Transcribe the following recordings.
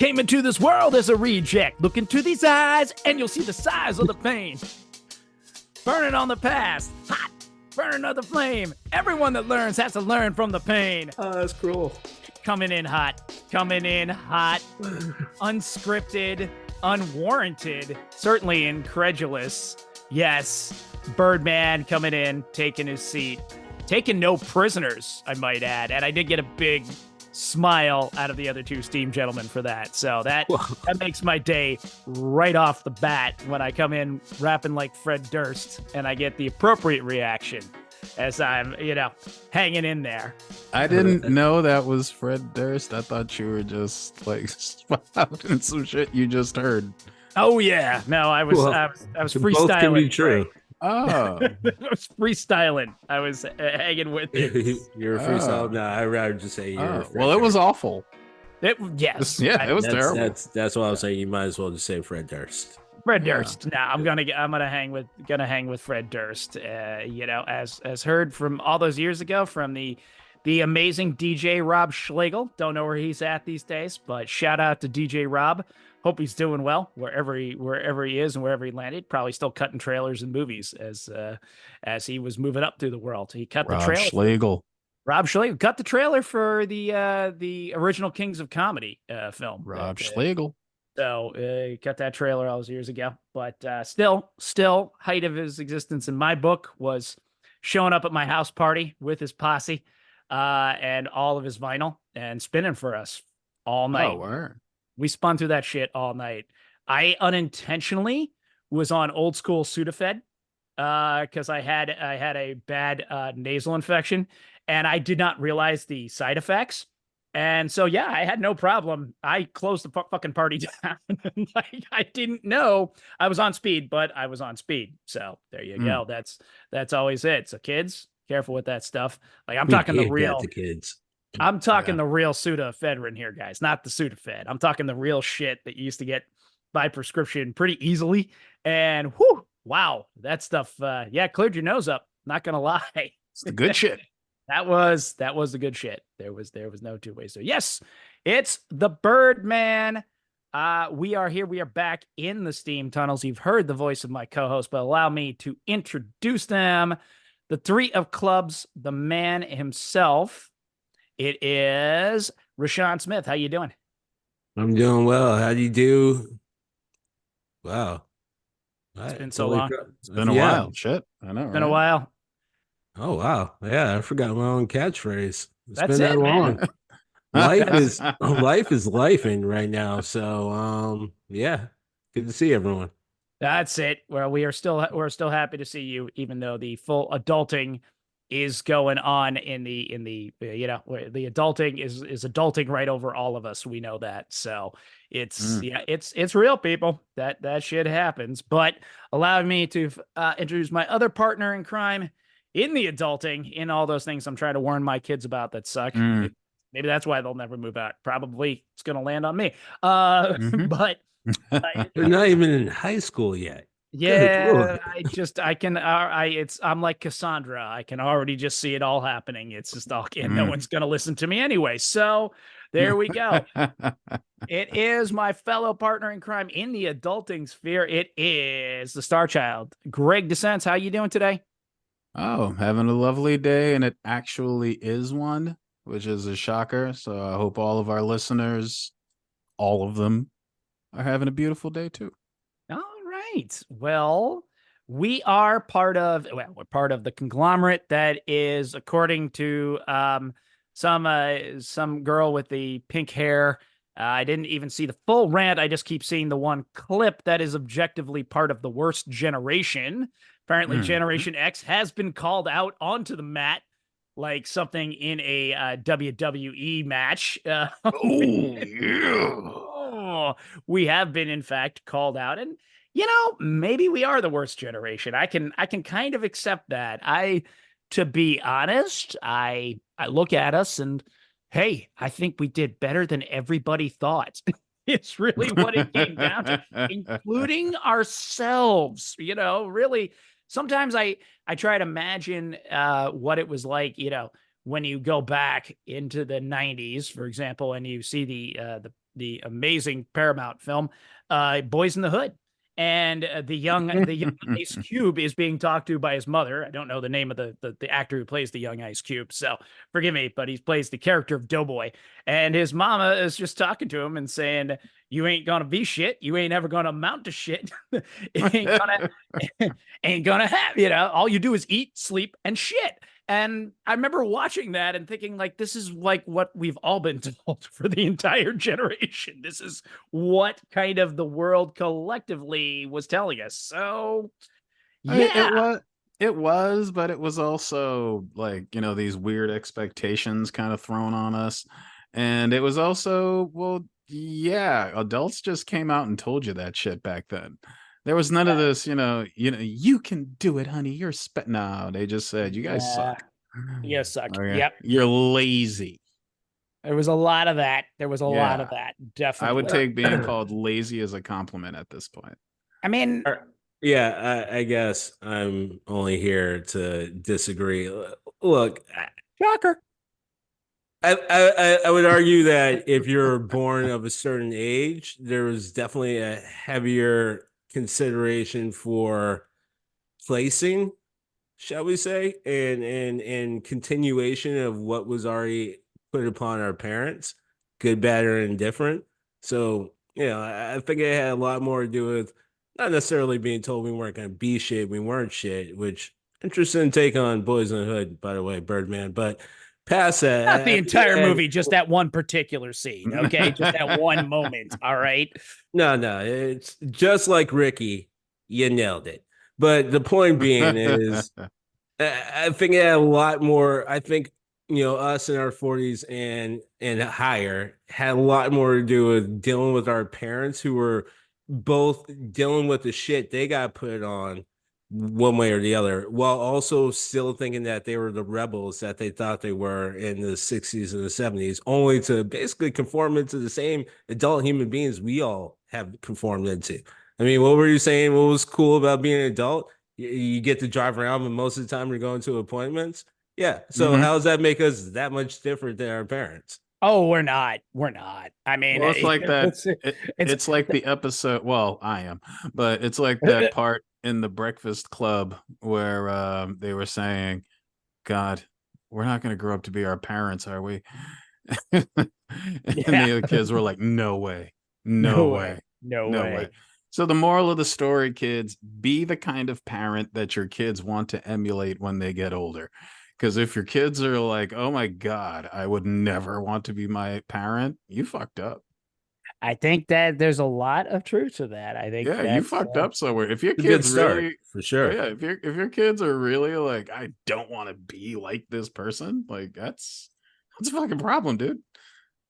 Came into this world as a reject. Look into these eyes and you'll see the size of the pain. Burning on the past, hot, burning of the flame. Everyone that learns has to learn from the pain. Oh, that's cruel. Coming in hot, unscripted, unwarranted, certainly incredulous. Yes, Birdman coming in, taking his seat, taking no prisoners, I might add. And I did get a big smile out of the other two Steam gentlemen for that. So that makes my day right off the bat when I come in rapping like Fred Durst and I get the appropriate reaction as I'm, hanging in there. I didn't know that was Fred Durst. I thought you were just like spouting some shit you just heard. Oh yeah. No, I was freestyling. Both can be true. Right? Oh, I was freestyling. I was hanging with it. You're a freestyle. No, I'd rather just say you're. Well, it was awful. Yes. Yeah, it was terrible. That's what I was saying. You might as well just say Fred Durst. Fred Durst. Nah, I'm gonna hang with Fred Durst. As heard from all those years ago from the amazing DJ Rob Schlegel. Don't know where he's at these days, but shout out to DJ Rob. Hope he's doing well wherever he is and wherever he landed. Probably still cutting trailers in movies as he was moving up through the world. He cut the trailer. Rob Schlegel cut the trailer for the original Kings of Comedy film. Rob Schlegel. So he cut that trailer all those years ago. But still, height of his existence in my book was showing up at my house party with his posse and all of his vinyl and spinning for us all night. Oh, word. We spun through that shit all night. I unintentionally was on old school Sudafed because I had a bad nasal infection and I did not realize the side effects. And so, yeah, I had no problem. I closed the fucking party down. I didn't know I was on speed, but I was on speed. So there you go. That's always it. So kids, careful with that stuff. Like I'm talking the real kids. I'm talking the real Sudafedrin here, guys, not the Sudafed. I'm talking the real shit that you used to get by prescription pretty easily. And wow, that stuff, cleared your nose up. Not gonna lie, it's the good shit. That was the good shit. There was no two ways. So yes, it's the Birdman. We are here. We are back in the Steam tunnels. You've heard the voice of my co-host, but allow me to introduce them. The three of clubs, the man himself. It is RaShaun Smith. How you doing? I'm doing well. How do you do? Wow. It's been so long. It's been a while. Shit. I know. It's been a while. Oh, wow. Yeah, I forgot my own catchphrase. It's That's been that long. Man. Life is lifing right now. So, good to see everyone. That's it. Well, we're still happy to see you, even though the full adulting is going on in the the adulting is adulting right over all of us. We know that. So it's real, people. That shit happens. But allow me to introduce my other partner in crime in the adulting, in all those things I'm trying to warn my kids about that suck. Maybe that's why they'll never move out. Probably it's going to land on me. But they're not even in high school yet. Yeah, I'm like Cassandra. I can already just see it all happening. It's just no one's going to listen to me anyway. So there we go. It is my fellow partner in crime in the adulting sphere. It is the star child, Greg RaShaun. How you doing today? Oh, having a lovely day, and it actually is one, which is a shocker. So I hope all of our listeners, all of them, are having a beautiful day too. All right. Well, we're part of the conglomerate that is, according to some girl with the pink hair. I didn't even see the full rant. I just keep seeing the one clip that is objectively part of the worst generation. Apparently, Generation X has been called out onto the mat like something in a WWE match. We have been, in fact, called out. And, maybe we are the worst generation. I can kind of accept that. To be honest, I look at us and, hey, I think we did better than everybody thought. It's really what it came down to, including ourselves. Really, sometimes I try to imagine what it was like, when you go back into the 90s, for example, and you see the amazing Paramount film, Boys in the Hood. And the young Ice Cube is being talked to by his mother. I don't know the name of the actor who plays the young Ice Cube, so forgive me, but he plays the character of Doughboy. And his mama is just talking to him and saying, "You ain't gonna be shit. You ain't ever gonna amount to shit. ain't gonna have, all you do is eat, sleep, and shit." And I remember watching that and thinking, like, this is like what we've all been told for the entire generation. This is what kind of the world collectively was telling us. So, yeah. It was, but it was also like, these weird expectations kind of thrown on us. And it was also, well, yeah, adults just came out and told you that shit back then. There was none of this, you can do it, honey. You're no, they just said, you guys suck. You guys suck. Okay. Yep. You're lazy. There was a lot of that. Definitely. I would take being called lazy as a compliment at this point. I mean, yeah, I guess I'm only here to disagree. Look, shocker. I would argue that if you're born of a certain age, there was definitely a heavier consideration for placing, shall we say, and continuation of what was already put upon our parents, good, bad, or indifferent. So, I think it had a lot more to do with not necessarily being told we weren't going to be shit, we weren't shit, which interesting take on Boys in the Hood, by the way, Birdman, but past that. Not the entire movie, just that one particular scene, okay? Just that one moment, all right? No, it's just like Ricky, you nailed it. But the point being is, I think it had a lot more, I think, us in our 40s and higher had a lot more to do with dealing with our parents who were both dealing with the shit they got put on one way or the other, while also still thinking that they were the rebels that they thought they were in the 60s and the 70s, only to basically conform into the same adult human beings we all have conformed into. I mean, what were you saying? What was cool about being an adult? You get to drive around, but most of the time you're going to appointments. Yeah. So how does that make us that much different than our parents? Oh, we're not. I mean, well, it's like that. It's like the episode. Well, I am, but it's like that part in the Breakfast Club where they were saying, God, we're not going to grow up to be our parents, are we? And the kids were like, no way. No way. So the moral of the story, kids, be the kind of parent that your kids want to emulate when they get older. Because if your kids are like, oh my God, I would never want to be my parent, you fucked up. I think that there's a lot of truth to that. I think you fucked up somewhere. If your kids really, for sure, if your kids are really like, I don't want to be like this person, like that's a fucking problem, dude.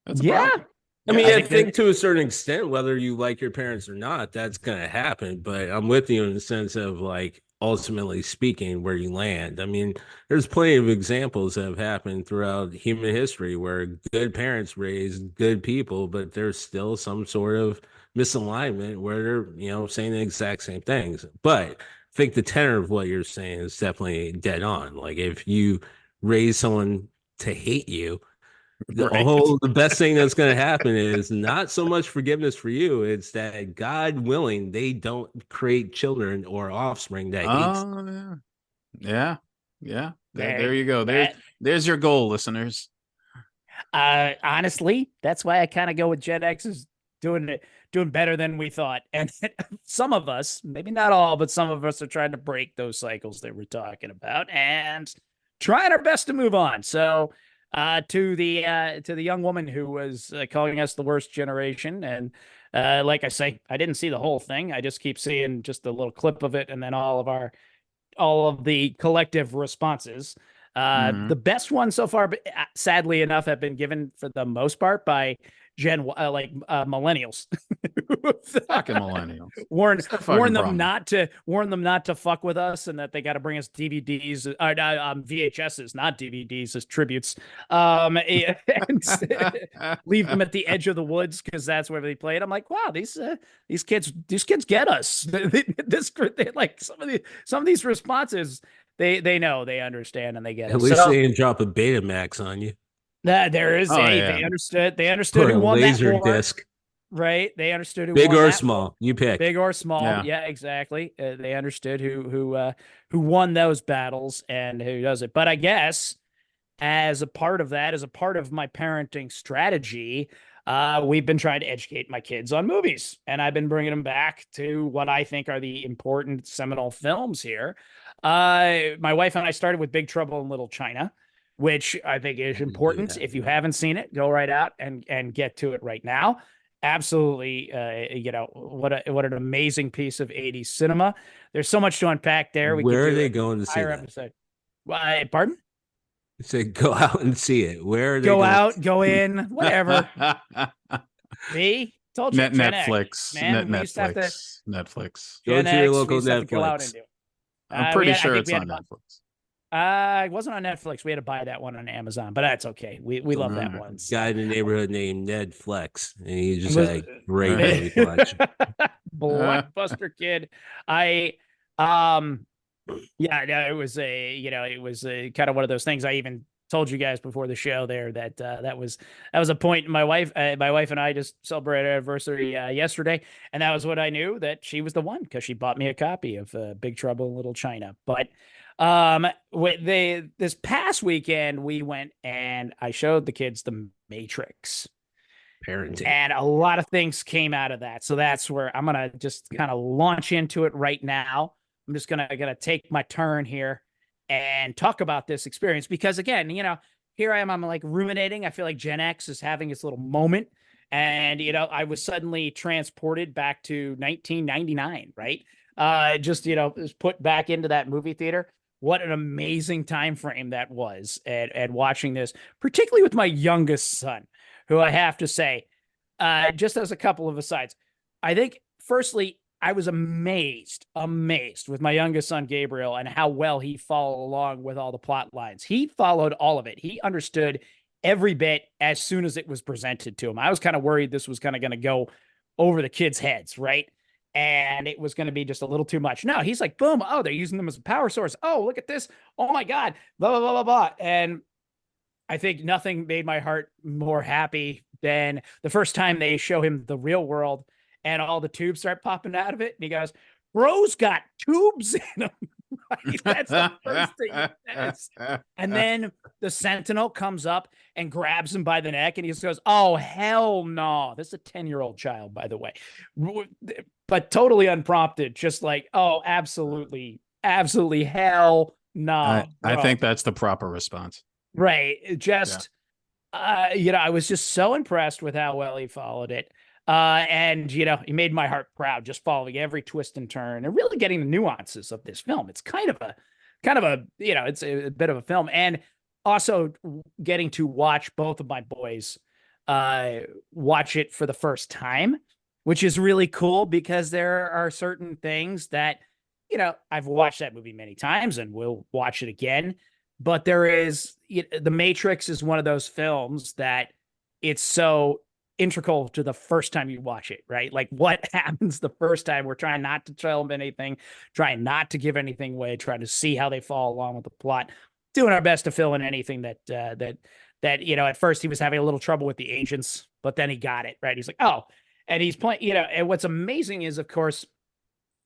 That's a problem. I mean, I think to a certain extent, whether you like your parents or not, that's gonna happen. But I'm with you in the sense of like, ultimately speaking, where you land. I mean, there's plenty of examples that have happened throughout human history where good parents raise good people, but there's still some sort of misalignment where they're, saying the exact same things. But I think the tenor of what you're saying is definitely dead on. Like if you raise someone to hate you, the best thing that's going to happen is not so much forgiveness for you. It's that God willing, they don't create children or offspring that hates. Yeah. There you go. There's your goal, listeners. Honestly, that's why I kind of go with Gen X is doing better than we thought. And some of us, maybe not all, but some of us are trying to break those cycles that we're talking about and trying our best to move on. So, to the young woman who was calling us the worst generation, and like I say, I didn't see the whole thing. I just keep seeing just a little clip of it, and then all of the collective responses. The best one so far, but sadly enough, have been given for the most part by millennials. Fucking millennials. warn them not to fuck with us, and that they got to bring us DVDs, VHSs, not DVDs, as tributes. And leave them at the edge of the woods because that's where they played. I'm like, wow, these kids get us. Like some of these responses. they know, they understand, and they get At it. least So they didn't drop a Betamax on you there is they understood. They understood or who a won that laser war, disc, right? They understood who big won or that war. small. You pick. Big or small, Yeah. yeah, exactly. They understood who won those battles and who does it. But I guess as a part of that, as a part of my parenting strategy, we've been trying to educate my kids on movies, and I've been bringing them back to what I think are the important seminal films here. My wife and I started with Big Trouble in Little China, which I think is important. If you haven't seen it, go right out and get to it right now. Absolutely, what an amazing piece of 80s cinema. There's so much to unpack there. We could Where are do they an going to see entire that? episode. Pardon? Say go out and see it. Where are they Go going? out, go in, whatever. See, told you, Gen X, Netflix, man. We used to have to Netflix. Go Gen to your X. We local used to have to go out and Netflix. do it. I'm pretty I sure think it's we had on to Netflix. it wasn't on Netflix. We had to buy that one on Amazon, but that's okay. We love that one. So. Guy in the neighborhood named Ned Flex, and he just Was- had a great movie collection. Blockbuster kid. Yeah, it was a kind of one of those things. I even told you guys before the show there that that was a point. My wife and I just celebrated our anniversary yesterday, and that was what I knew, that she was the one, because she bought me a copy of Big Trouble in Little China. But this past weekend we went and I showed the kids The Matrix. Parenting. And a lot of things came out of that. So that's where I'm gonna just kind of launch into it right now. I'm just gonna take my turn here and talk about this experience, because again, here I am, I'm like ruminating. I feel like Gen X is having its little moment. And I was suddenly transported back to 1999, right? Just was put back into that movie theater. What an amazing time frame that was, and watching this, particularly with my youngest son, who I have to say, just as a couple of asides, I think, firstly, I was amazed with my youngest son, Gabriel, and how well he followed along with all the plot lines. He followed all of it. He understood every bit as soon as it was presented to him. I was kind of worried this was kind of going to go over the kids' heads, right? And it was going to be just a little too much. No, he's like, boom. Oh, they're using them as a power source. Oh, look at this. Oh my God. Blah, blah, blah, blah, blah. And I think nothing made my heart more happy than the first time they show him the real world and all the tubes start popping out of it. And he goes, bro's got tubes in them. Right? That's the first thing he says. And then the Sentinel comes up and grabs him by the neck, and he just goes, oh, hell no. This is a 10-year-old child, by the way. But totally unprompted, just like, oh, absolutely, absolutely, hell no. I think that's the proper response. Right. Just, I was just so impressed with how well he followed it. And he made my heart proud, just following every twist and turn and really getting the nuances of this film. It's kind of a, it's a bit of a film. And also getting to watch both of my boys watch it for the first time, which is really cool, because there are certain things that, I've watched that movie many times and will watch it again. But there is, The Matrix is one of those films that it's so integral to the first time you watch it, right? Like what happens the first time. We're trying not to tell them anything, trying not to give anything away, trying to see how they follow along with the plot, doing our best to fill in anything that at first he was having a little trouble with the agents, but then he got it, right? He's like, oh, and he's playing, and what's amazing is, of course,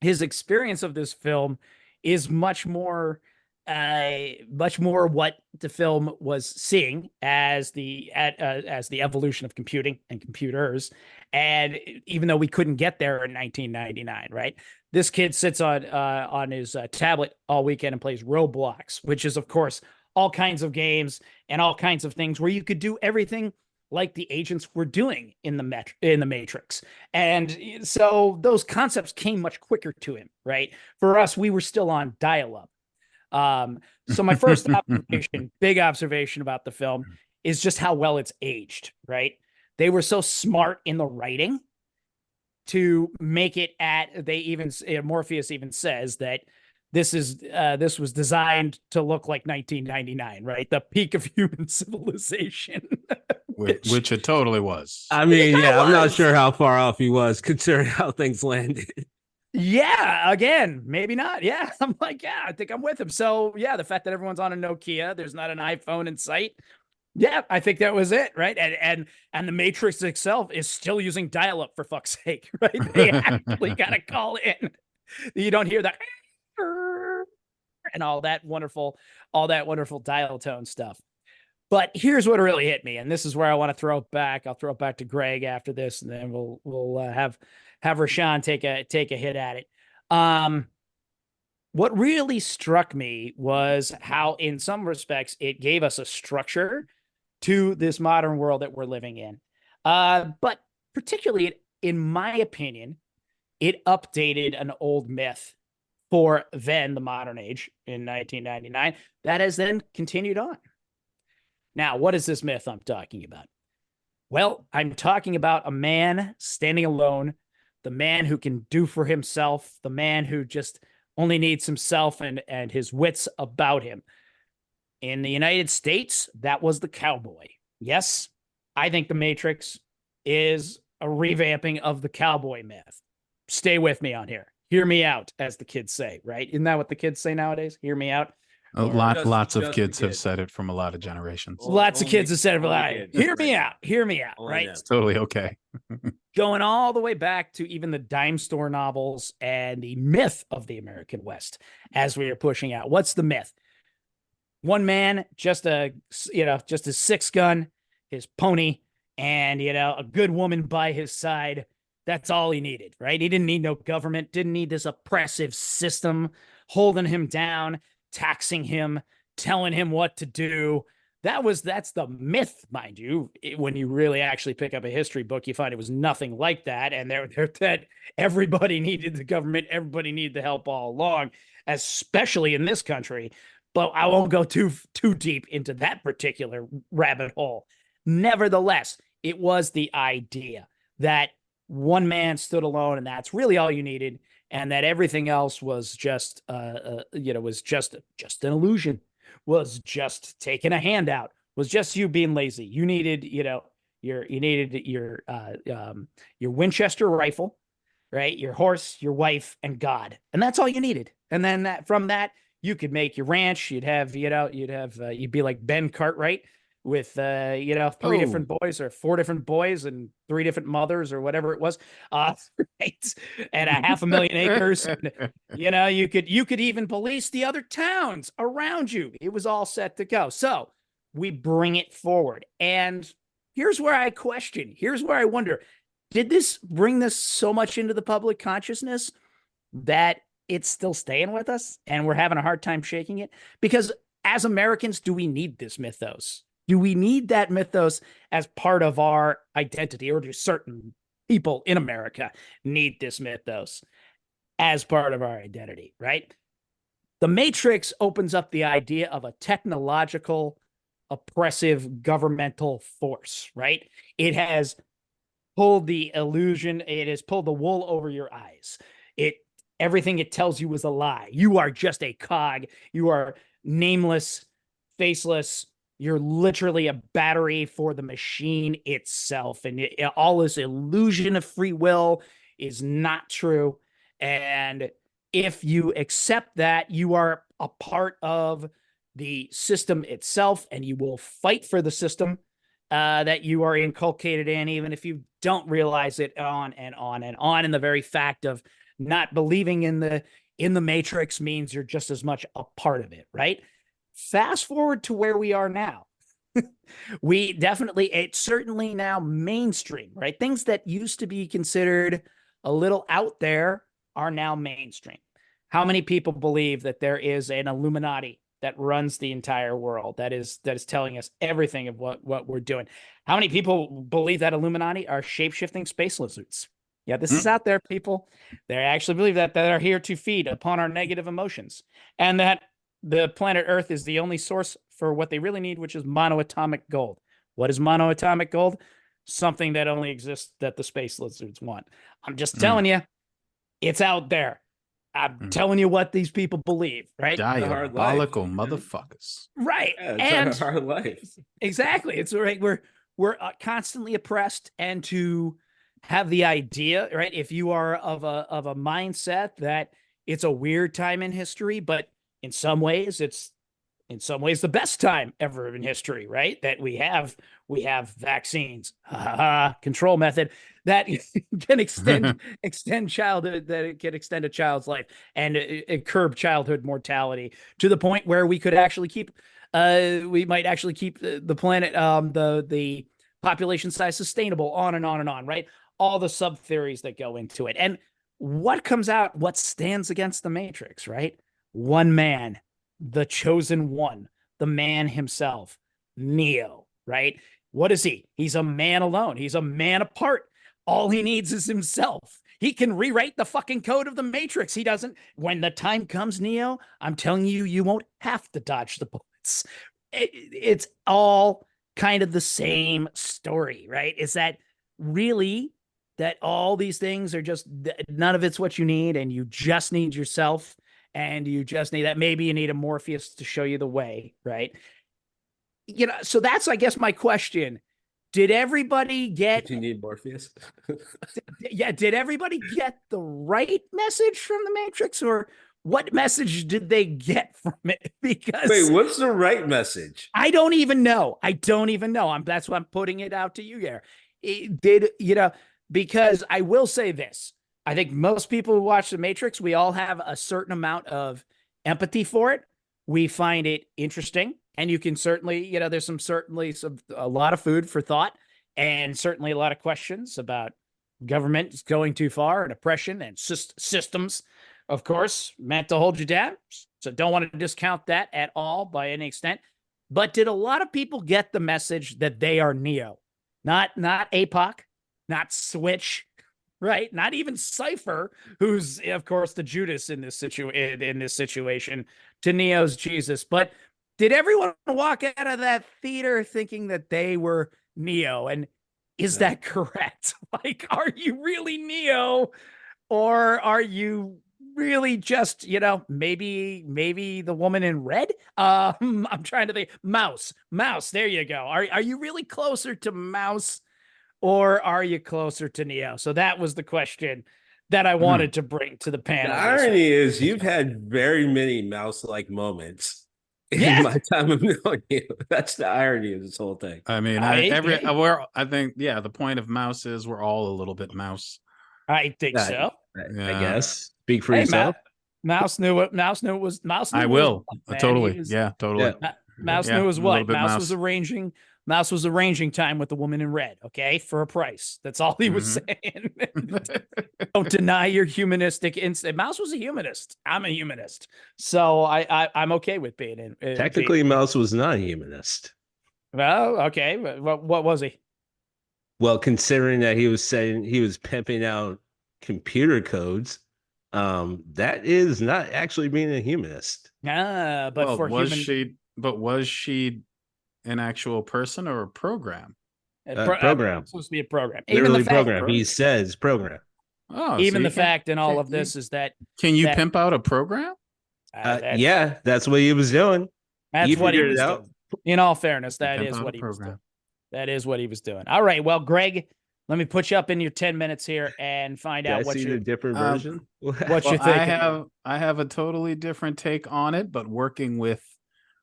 his experience of this film is much more what the film was seeing as the evolution of computing and computers. And even though we couldn't get there in 1999, right? This kid sits on his tablet all weekend and plays Roblox, which is, of course, all kinds of games and all kinds of things where you could do everything like the agents were doing in the Matrix. And so those concepts came much quicker to him, right? For us, we were still on dial-up. So my first big observation about the film is just how well it's aged, right? They were so smart in the writing to make it Morpheus even says that this was designed to look like 1999, right? The peak of human civilization. which it totally was. I mean, I'm not sure how far off he was considering how things landed. Yeah, again, maybe not. Yeah, I'm like, yeah, I think I'm with him. So yeah, the fact that everyone's on a Nokia, there's not an iPhone in sight. Yeah, I think that was it, right? And the Matrix itself is still using dial-up for fuck's sake, right? They actually got to call in. You don't hear that and all that wonderful dial tone stuff. But here's what really hit me, and this is where I want to throw it back. I'll throw it back to Greg after this, and then we'll have RaShaun take a hit at it. What really struck me was how, in some respects, it gave us a structure to this modern world that we're living in. But particularly, in my opinion, it updated an old myth for then the modern age in 1999 that has then continued on. Now, what is this myth I'm talking about? Well, I'm talking about a man standing alone, the man who can do for himself, the man who just only needs himself and his wits about him. In the United States, that was the cowboy. Yes, I think The Matrix is a revamping of the cowboy myth. Stay with me on here. Hear me out, as the kids say, right? Isn't that what the kids say nowadays? Hear me out. Lots of kids have said it from a lot of generations. Lots of kids have said it. Like, hear me out. Hear me out. Right? It's totally okay. Going all the way back to even the dime store novels and the myth of the American West as we are pushing out. What's the myth? One man, just his six gun, his pony, and a good woman by his side. That's all he needed, right? He didn't need no government, didn't need this oppressive system holding him down, taxing him, telling him what to do. That's the myth, mind you. When you really actually pick up a history book, you find it was nothing like that. And that everybody needed the government, everybody needed the help all along, especially in this country. But I won't go too deep into that particular rabbit hole. Nevertheless, it was the idea that one man stood alone, and that's really all you needed, and that everything else was just was just an illusion, was just taking a handout, was just you being lazy. You needed your Winchester rifle, right? Your horse, your wife, and God, and that's all you needed. And then from that, you could make your ranch. You'd be like Ben Cartwright with three different boys or four different boys and three different mothers or whatever it was, right? And 500,000 acres. And, you could even police the other towns around you. It was all set to go. So we bring it forward, and here's where I question. Here's where I wonder: did this bring this so much into the public consciousness that it's still staying with us and we're having a hard time shaking it? Because as Americans, do we need this mythos? Do we need that mythos as part of our identity, or do certain people in America need this mythos as part of our identity, right? The Matrix opens up the idea of a technological, oppressive governmental force, right? It has pulled the illusion, it has pulled the wool over your eyes. Everything it tells you is a lie. You are just a cog. You are nameless, faceless. You're literally a battery for the machine itself. And all this illusion of free will is not true. And if you accept that, you are a part of the system itself, and you will fight for the system that you are inculcated in, even if you don't realize it, on and on and on. And the very fact of not believing in the Matrix means you're just as much a part of it, right? Fast forward to where we are now. It's certainly now mainstream, right? Things that used to be considered a little out there are now mainstream. How many people believe that there is an Illuminati that runs the entire world, that is telling us everything of what we're doing? How many people believe that Illuminati are shape-shifting space lizards? Yeah, this is out there, people. They actually believe that are here to feed upon our negative emotions, and that the planet Earth is the only source for what they really need, which is monoatomic gold. What is monoatomic gold? Something that only exists that the space lizards want. I'm just telling you, it's out there. I'm telling you what these people believe, right? Diabolical motherfuckers. Right. Yeah, it's and our life. Exactly. It's right. We're constantly oppressed, and to have the idea, right? If you are of a mindset that it's a weird time in history, but in some ways the best time ever in history, right? That we have vaccines, control method that can extend childhood, that it can extend a child's life and curb childhood mortality to the point where we might actually keep the planet, the population size sustainable, on and on and on, right? All the sub theories that go into it. And what stands against the Matrix, right? One man, the chosen one, the man himself, Neo, right? What is he? He's a man alone. He's a man apart. All he needs is himself. He can rewrite the fucking code of the Matrix. He doesn't. When the time comes, Neo, I'm telling you, you won't have to dodge the bullets. It's all kind of the same story, right? Is that really that all these things are just, none of it's what you need, and you just need yourself, and you just need that. Maybe you need a Morpheus to show you the way, right? So that's, I guess, my question. Did everybody get? Do you need Morpheus? Yeah, did everybody get the right message from the Matrix, or what message did they get from it? Because wait, what's the right message? I don't even know. That's why I'm putting it out to you there. Because I will say this. I think most people who watch The Matrix, we all have a certain amount of empathy for it. We find it interesting. And you can certainly, there's a lot of food for thought, and certainly a lot of questions about government going too far, and oppression, and systems, of course, meant to hold you down. So don't want to discount that at all by any extent. But did a lot of people get the message that they are Neo? Not APOC, not Switch, right? Not even Cypher, who's, of course, the Judas in this situation, to Neo's Jesus. But did everyone walk out of that theater thinking that they were Neo? And is that correct? Like, are you really Neo, or are you really just, maybe the woman in red? I'm trying to think. Mouse. There you go. Are you really closer to Mouse, or are you closer to Neo? So that was the question that I wanted to bring to the panel. The irony is, you've had very many mouse-like moments in my time of knowing you. That's the irony of this whole thing. I mean, I think, the point of Mouse is we're all a little bit Mouse. I think so. I guess. Speak for yourself. Mouse knew what Mouse knew was Mouse. I will totally. Totally. Mouse knew was what Mouse was arranging. Mouse was arranging time with the woman in red, okay, for a price. That's all he was saying. Don't deny your humanistic instinct. Mouse was a humanist. I'm a humanist, so I'm okay with being in. Technically, Mouse was not a humanist. Well, okay, what was he? Well, considering that he was pimping out computer codes, that is not actually being a humanist. Was she an actual person or a program? Program. It's supposed to be a program. Literally program. He says program. Oh, even the fact in all of this is that can you pimp out a program? Yeah, that's what he was doing. That's what he was doing. In all fairness, that is what he was doing. That is what he was doing. All right. Well, Greg, let me put you up in your 10 minutes here and find out what you different version. What you think? I have a totally different take on it, but working with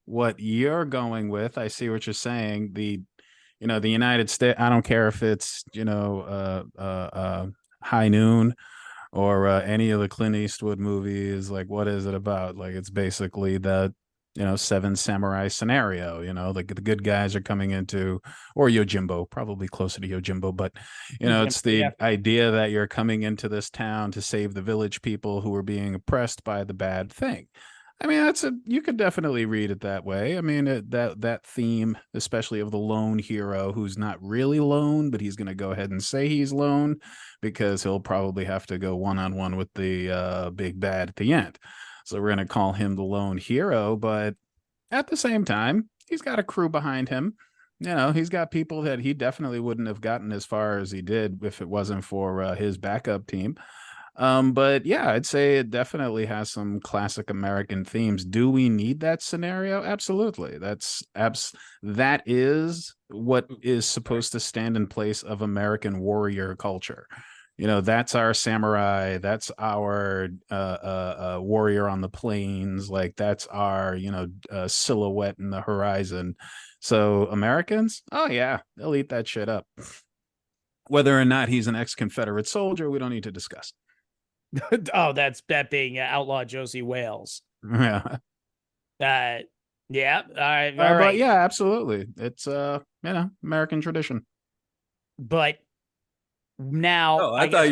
what you're going with, I see what you're saying. The United States, I don't care if it's High Noon or any of the Clint Eastwood movies. Like, what is it about? Like, it's basically the Seven Samurai scenario. Like the good guys are coming into, or Yojimbo, probably closer to Yojimbo, but it's the idea that you're coming into this town to save the village people who are being oppressed by the bad thing. I mean, you could definitely read it that way. I mean, that theme, especially of the lone hero who's not really lone, but he's going to go ahead and say he's lone because he'll probably have to go one-on-one with the big bad at the end. So we're going to call him the lone hero, but at the same time, he's got a crew behind him. He's got people that he definitely wouldn't have gotten as far as he did if it wasn't for his backup team. But yeah, I'd say it definitely has some classic American themes. Do we need that scenario? Absolutely. That is what is supposed to stand in place of American warrior culture. That's our samurai, that's our warrior on the plains, like that's our silhouette in the horizon. So Americans, oh yeah, they'll eat that shit up. Whether or not he's an ex-Confederate soldier, we don't need to discuss. Oh, that's that being outlaw Josie Wales. Yeah. Yeah. All right. But yeah, absolutely. It's American tradition. But now, Oh, I thought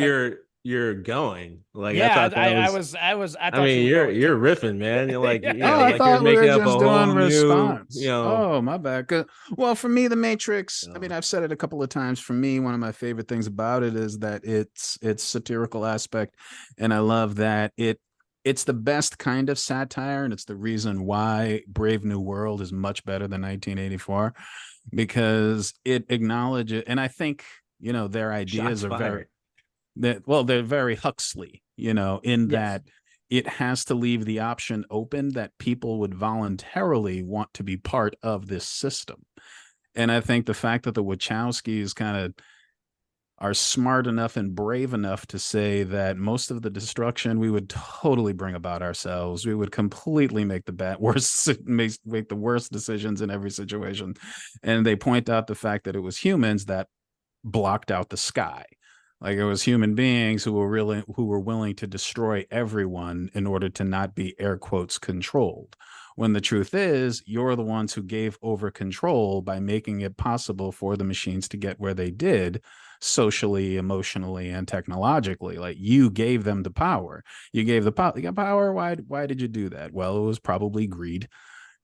you're going. Like I yeah, thought that I I thought you mean, were you're going you're to. riffing, man. You're like, Yeah. I like you're thought we making were up a just whole doing new, response. Oh, my bad. Well, for me, The Matrix, I mean, know. I've said it a couple of times. For me, one of my favorite things about it is that its satirical aspect, and I love that it's the best kind of satire, and it's the reason why Brave New World is much better than 1984, because it acknowledges, and I think, their Shots ideas are fired. they're very Huxley, in Yes. that it has to leave the option open that people would voluntarily want to be part of this system. And I think the fact that the Wachowskis kind of are smart enough and brave enough to say that most of the destruction we would totally bring about ourselves. We would completely make the make the worst decisions in every situation. And they point out the fact that it was humans that blocked out the sky. Like it was human beings who were willing to destroy everyone in order to not be air quotes controlled. When the truth is, you're the ones who gave over control by making it possible for the machines to get where they did, socially, emotionally, and technologically. Like you gave them the power. You gave the power. You got power. Why did you do that? Well, it was probably greed.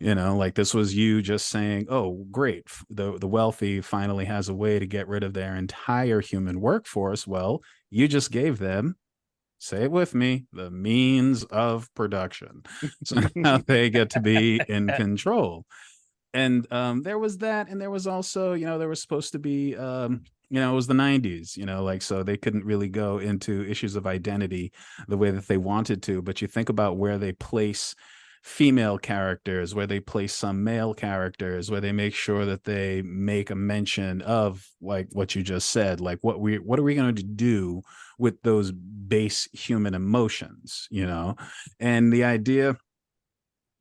Like this was you just saying, oh, great, the wealthy finally has a way to get rid of their entire human workforce. Well, you just gave them, say it with me, the means of production. So now they get to be in control. And there was that, and there was also, there was supposed to be it was the 90s, like, so they couldn't really go into issues of identity the way that they wanted to. But you think about where they place female characters, where they place some male characters, where they make sure that they make a mention of, like what you just said, like what are we going to do with those base human emotions, and the idea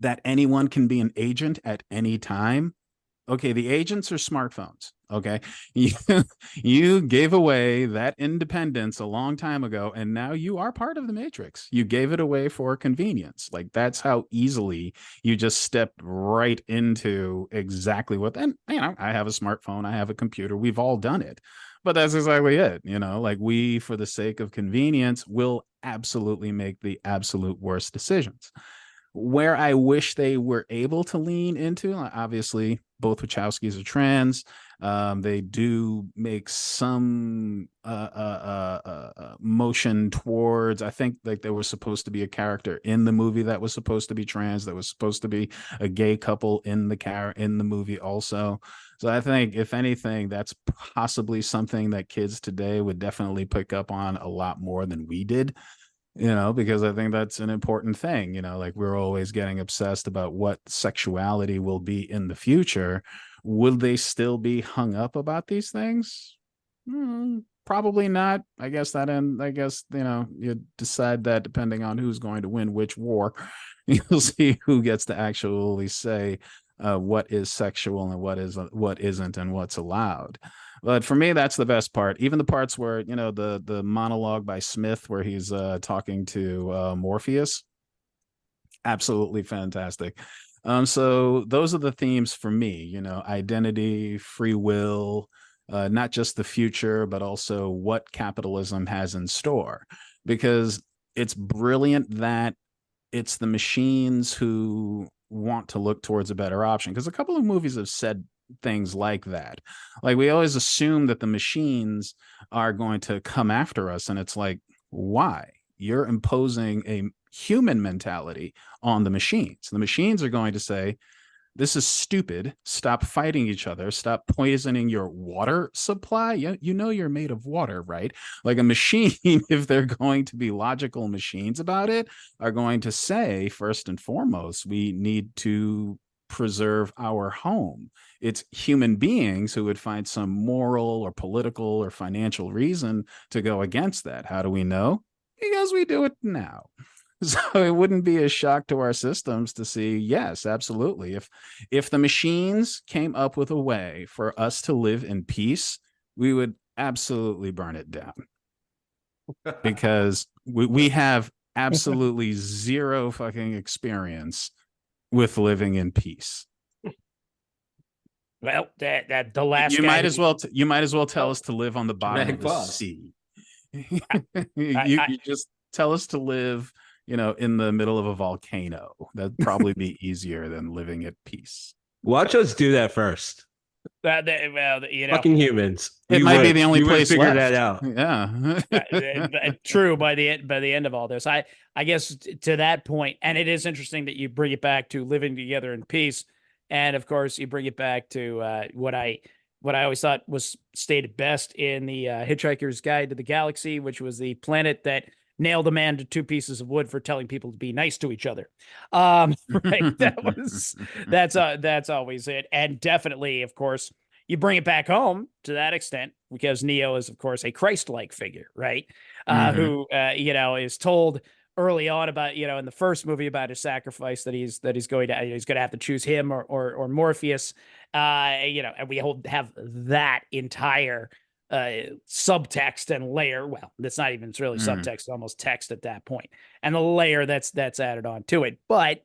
that anyone can be an agent at any time. Okay, the agents are smartphones. Okay, you gave away that independence a long time ago, and now you are part of the matrix. You gave it away for convenience. Like that's how easily you just stepped right into exactly what. And I have a smartphone, I have a computer. We've all done it, but that's exactly it. Like we, for the sake of convenience, will absolutely make the absolute worst decisions. Where I wish they were able to lean into, obviously, both Wachowskis are trans. They do make some motion towards. I think like there was supposed to be a character in the movie that was supposed to be trans. That was supposed to be a gay couple in the movie also. So I think, if anything, that's possibly something that kids today would definitely pick up on a lot more than we did. Because I think that's an important thing. Like we're always getting obsessed about what sexuality will be in the future. Will they still be hung up about these things? Probably not. I guess you decide that depending on who's going to win which war. You'll see who gets to actually say what is sexual and what isn't, and what's allowed. But for me, that's the best part. Even the parts where, the monologue by Smith where he's talking to Morpheus, absolutely fantastic. So those are the themes for me, identity, free will, not just the future, but also what capitalism has in store. Because it's brilliant that it's the machines who want to look towards a better option. Because a couple of movies have said things like that. Like we always assume that the machines are going to come after us, and it's like, why? You're imposing a human mentality on the machines. The machines are going to say, This is stupid. Stop fighting each other. Stop poisoning your water supply. You know you're made of water, right? Like a machine, if they're going to be logical machines about it, are going to say, first and foremost, we need to preserve our home. It's human beings who would find some moral or political or financial reason to go against that. How do we know? Because we do it now. So it wouldn't be a shock to our systems to see, yes, absolutely. If the machines came up with a way for us to live in peace, we would absolutely burn it down. Because we have absolutely zero fucking experience with living in peace. Well, that the last you guy might as well you might as well tell us to live on the bottom of the pause. sea. You just tell us to live, in the middle of a volcano. That'd probably be easier than living at peace. Watch us do that first. Fucking humans. It might be the only place figure left. that out. Yeah. True. By the end of all this, I guess to that point, and it is interesting that you bring it back to living together in peace, and of course you bring it back to what I always thought was stated best in the Hitchhiker's Guide to the Galaxy, which was the planet that nailed a man to 2 pieces of wood for telling people to be nice to each other. Right. That's always it. And definitely, of course, you bring it back home to that extent, because Neo is, of course, a Christ-like figure, right? Who, is told early on about, in the first movie about his sacrifice that he's going to have to choose him or Morpheus, and we have that entire subtext and layer. Well, that's not even, it's really subtext, it's almost text at that point, and the layer that's added on to it. But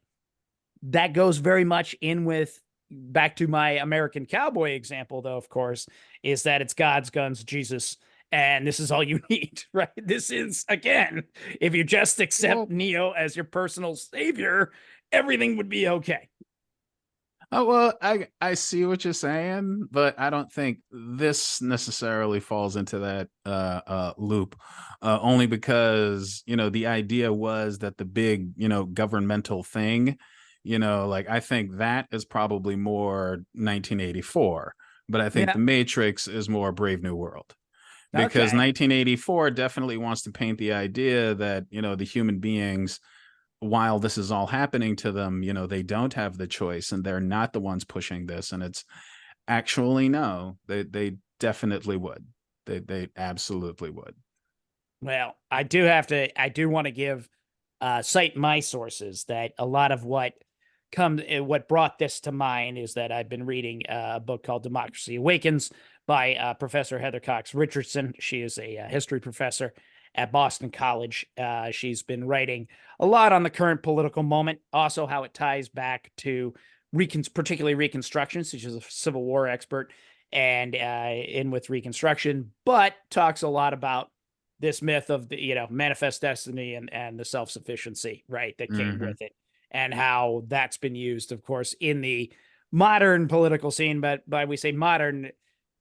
that goes very much in with, back to my American Cowboy example, though, of course, is that it's God's guns, Jesus, and this is all you need, right? This is, again, if you just accept Neo as your personal savior, everything would be okay. Oh, well, I see what you're saying, but I don't think this necessarily falls into that loop, only because, the idea was that the big, governmental thing, like, I think that is probably more 1984, but I think The Matrix is more Brave New World. Because 1984 definitely wants to paint the idea that, the human beings, while this is all happening to them, they don't have the choice and they're not the ones pushing this. And it's actually, no, they definitely would. They absolutely would. Well, I do want to cite my sources, that a lot of what brought this to mind is that I've been reading a book called Democracy Awakens by Professor Heather Cox Richardson. She is a history professor at Boston College. She's been writing a lot on the current political moment, also how it ties back to particularly Reconstruction. So she's a Civil War expert and in with Reconstruction, but talks a lot about this myth of the, manifest destiny and the self-sufficiency, right, that came with it, and how that's been used, of course, in the modern political scene. But by we say modern,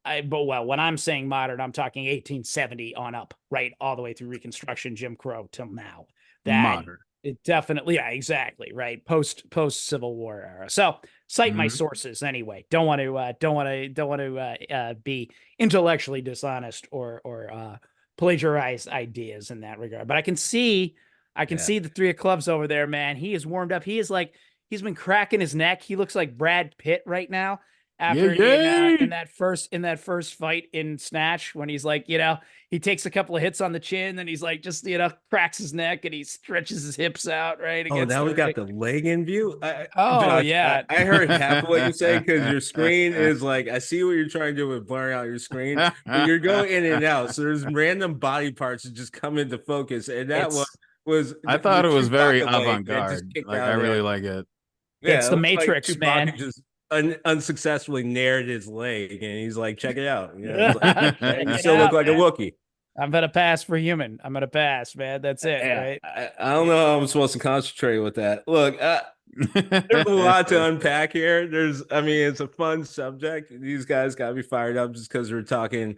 when I'm saying modern, I'm talking 1870 on up, right, all the way through Reconstruction, Jim Crow till now. That modern. It definitely, yeah, exactly, right, post Civil War era. So cite my sources anyway. Don't want to be intellectually dishonest or plagiarize ideas in that regard. But I can see the 3 of clubs over there, man. He is warmed up. He is like, he's been cracking his neck. He looks like Brad Pitt right now. After in that first fight in Snatch, when he's like, he takes a couple of hits on the chin, then he's like, just, cracks his neck and he stretches his hips out, right? Now we got the leg in view. Josh, yeah. I heard half of what you say, because your screen is like, I see what you're trying to do with blurring out your screen, but you're going in and out. So there's random body parts that just come into focus. And that was I thought it was very avant-garde. Like, I really like it. Yeah, it's the Matrix, like man. Just unsuccessfully nared his leg, and he's like, check it out. You still look like a Wookiee. I'm gonna pass for human. I'm gonna pass, man. That's it, right? I don't know how I'm supposed to concentrate with that. Look, there's a lot to unpack here. It's a fun subject. These guys got me fired up just because we're talking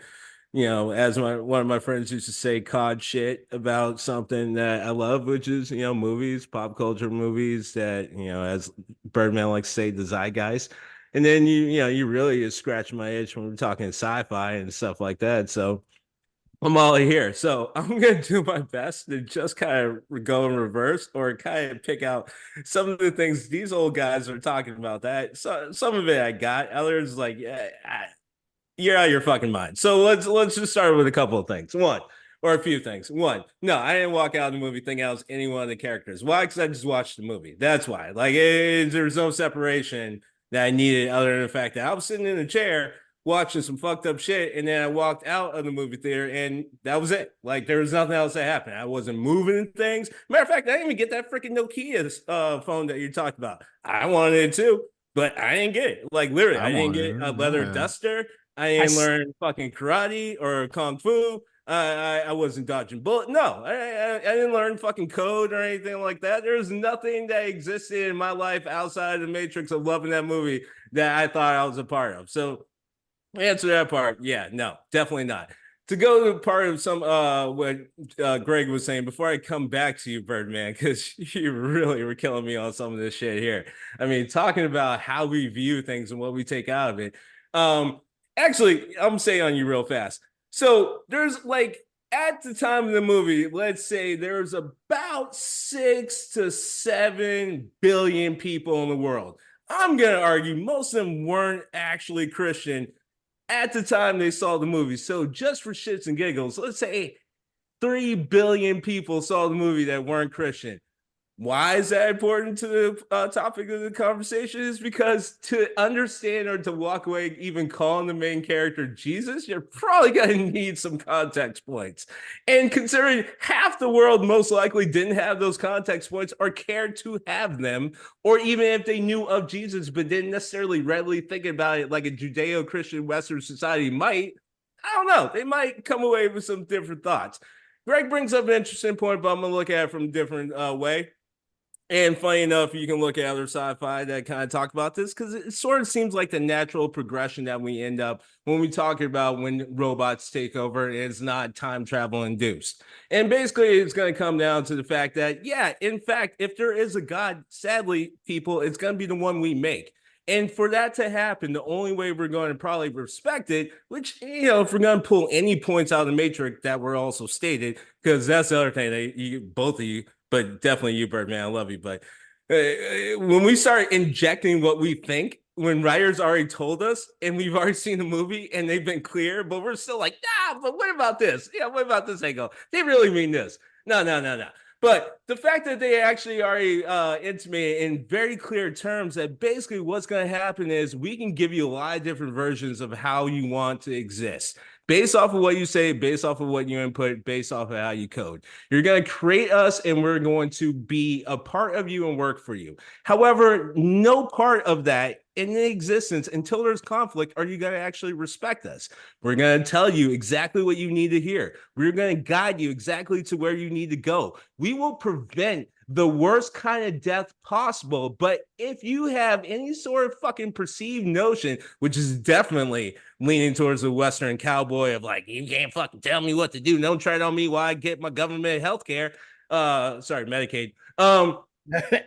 as one of my friends used to say, cod shit about something that I love, which is, movies, pop culture movies that, as Birdman likes to say, the zeitgeist. And then you really is scratching my itch when we're talking sci-fi and stuff like that. So I'm all here. So I'm gonna do my best to just kind of go in reverse or kind of pick out some of the things these old guys are talking about. That so some of it I got, others like, yeah, you're out of your fucking mind. So let's just start with a couple of things. One, or a few things. One, no, I didn't walk out of the movie thinking I was any one of the characters. Why? Because I just watched the movie. That's why. Like there's no separation that I needed other than the fact that I was sitting in a chair watching some fucked up shit, and then I walked out of the movie theater, and that was it. Like there was nothing else that happened. I wasn't moving things. Matter of fact, I didn't even get that freaking Nokia phone that you talked about. I wanted it too, but I didn't get it. Like literally, I didn't get a leather duster. I didn't learn fucking karate or kung fu. I wasn't dodging bullets. No, I didn't learn fucking code or anything like that. There's nothing that existed in my life outside of the matrix of loving that movie that I thought I was a part of. So answer that part, yeah, no, definitely not. To go to part of some what Greg was saying before I come back to you, Birdman, because you really were killing me on some of this shit here. I mean, talking about how we view things and what we take out of it. Actually, I'm saying on you real fast. So there's like at the time of the movie, let's say there's about 6 to 7 billion people in the world. I'm gonna argue most of them weren't actually Christian at the time they saw the movie. So just for shits and giggles, let's say 3 billion people saw the movie that weren't Christian. Why is that important to the topic of the conversation? Is because to understand or to walk away even calling the main character Jesus, you're probably going to need some context points. And considering half the world most likely didn't have those context points or cared to have them, or even if they knew of Jesus but didn't necessarily readily think about it like a Judeo-Christian Western society might, I don't know, they might come away with some different thoughts. Greg brings up an interesting point, but I'm going to look at it from a different way. And funny enough, you can look at other sci-fi that kind of talk about this because it sort of seems like the natural progression that we end up when we talk about when robots take over. It's not time travel induced. And basically, it's going to come down to the fact that, yeah, in fact, if there is a God, sadly, people, it's going to be the one we make. And for that to happen, the only way we're going to probably respect it, which, if we're going to pull any points out of the matrix that were also stated, because that's the other thing that both of you, but definitely you, Birdman, I love you. But when we start injecting what we think, when writers already told us and we've already seen the movie and they've been clear, but we're still like, nah, but what about this? Yeah, what about this angle? They really mean this. No. But the fact that they actually already intimated in very clear terms that basically what's going to happen is we can give you a lot of different versions of how you want to exist. Based off of what you say, based off of what you input, based off of how you code. You're going to create us and we're going to be a part of you and work for you. However, no part of that in existence until there's conflict are you going to actually respect us. We're going to tell you exactly what you need to hear. We're going to guide you exactly to where you need to go. We will prevent the worst kind of death possible. But if you have any sort of fucking perceived notion, which is definitely leaning towards the Western cowboy of like, you can't fucking tell me what to do. Don't try it on me while I get my government health care. Sorry, Medicaid.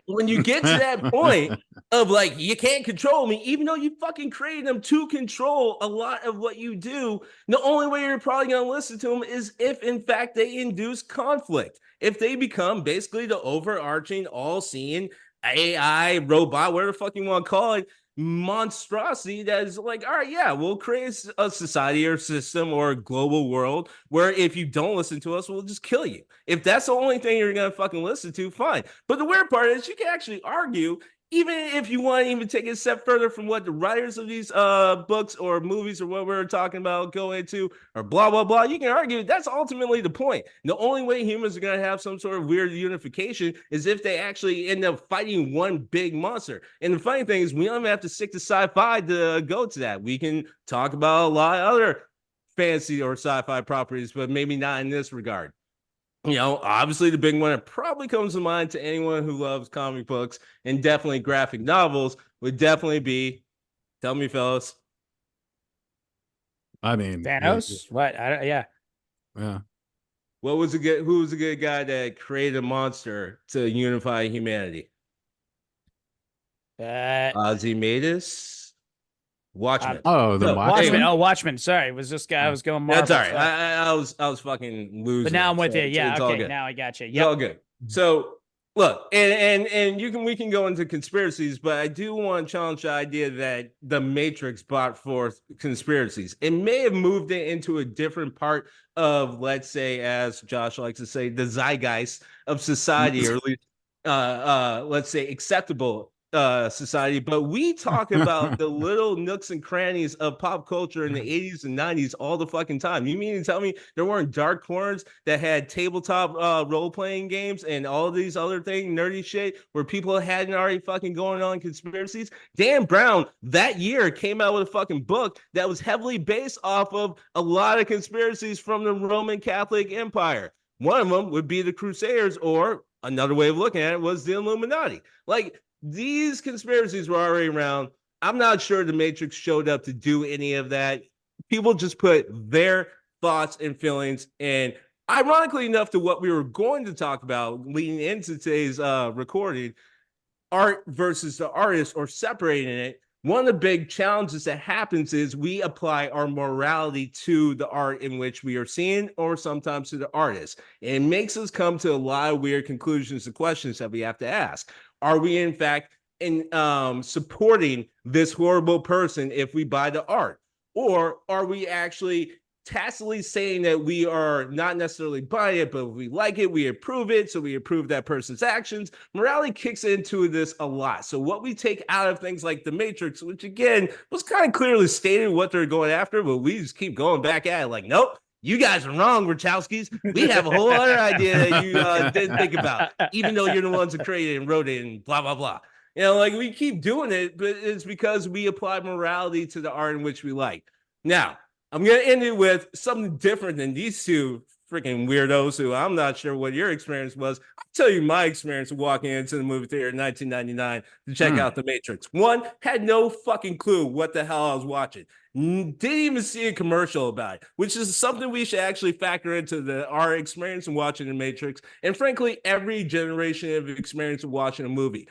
When you get to that point of like, you can't control me, even though you fucking created them to control a lot of what you do, the only way you're probably going to listen to them is if, in fact, they induce conflict. If they become basically the overarching, all-seeing AI robot, whatever the fuck you want to call it, monstrosity that is like, all right, yeah, we'll create a society or system or a global world where if you don't listen to us, we'll just kill you. If that's the only thing you're going to fucking listen to, fine. But the weird part is you can actually argue, even if you want to even take it a step further from what the writers of these books or movies or what we're talking about go into or blah, blah, blah, you can argue that's ultimately the point. The only way humans are going to have some sort of weird unification is if they actually end up fighting one big monster. And the funny thing is we don't even have to stick to sci-fi to go to that. We can talk about a lot of other fantasy or sci-fi properties, but maybe not in this regard. Obviously the big one that probably comes to mind to anyone who loves comic books and definitely graphic novels would definitely be, tell me, fellas. I mean, Thanos? What? Yeah. yeah. Who was a good guy that created a monster to unify humanity? Ozymandias? Watchmen. Oh, the No, Watchmen. Watchmen. Oh, Watchmen. Sorry, was this guy? I was going that's Marvel. all right. Sorry. I was fucking losing. But now I'm with so you. Yeah. it's all Okay. good. Now I got you. It's Yep. all good. So look, and we can go into conspiracies, but I do want to challenge the idea that the Matrix brought forth conspiracies. It may have moved it into a different part of, let's say, as Josh likes to say, the zeitgeist of society, or at least let's say acceptable society. But we talk about the little nooks and crannies of pop culture in the 80s and 90s all the fucking time. You mean to tell me there weren't dark corners that had tabletop role-playing games and all these other things, nerdy shit, where people hadn't already fucking going on conspiracies? Dan Brown that year came out with a fucking book that was heavily based off of a lot of conspiracies from the Roman Catholic Empire. One of them would be the Crusaders, or another way of looking at it was the Illuminati. Like, these conspiracies were already around. I'm not sure the Matrix showed up to do any of that. People just put their thoughts and feelings, and ironically enough to what we were going to talk about leading into today's recording, art versus the artist, or separating it. One of the big challenges that happens is we apply our morality to the art in which we are seeing, or sometimes to the artist. And it makes us come to a lot of weird conclusions and questions that we have to ask. Are we, in fact, supporting this horrible person if we buy the art? Or are we actually tacitly saying that we are not necessarily buying it, but if we like it, we approve it, so we approve that person's actions? Morality kicks into this a lot. So what we take out of things like The Matrix, which again was kind of clearly stated what they're going after, but we just keep going back at it like, nope, you guys are wrong, Wachowskis. We have a whole other idea that you didn't think about, even though you're the ones that created and wrote it and blah, blah, blah. You know, like, we keep doing it, but it's because we apply morality to the art in which we like. Now, I'm going to end it with something different than these two freaking weirdos who I'm not sure what your experience was. I'll tell you my experience of walking into the movie theater in 1999 to check out The Matrix. One, had no fucking clue what the hell I was watching. Didn't even see a commercial about it, which is something we should actually factor into our experience in watching The Matrix, and frankly, every generation of experience of watching a movie.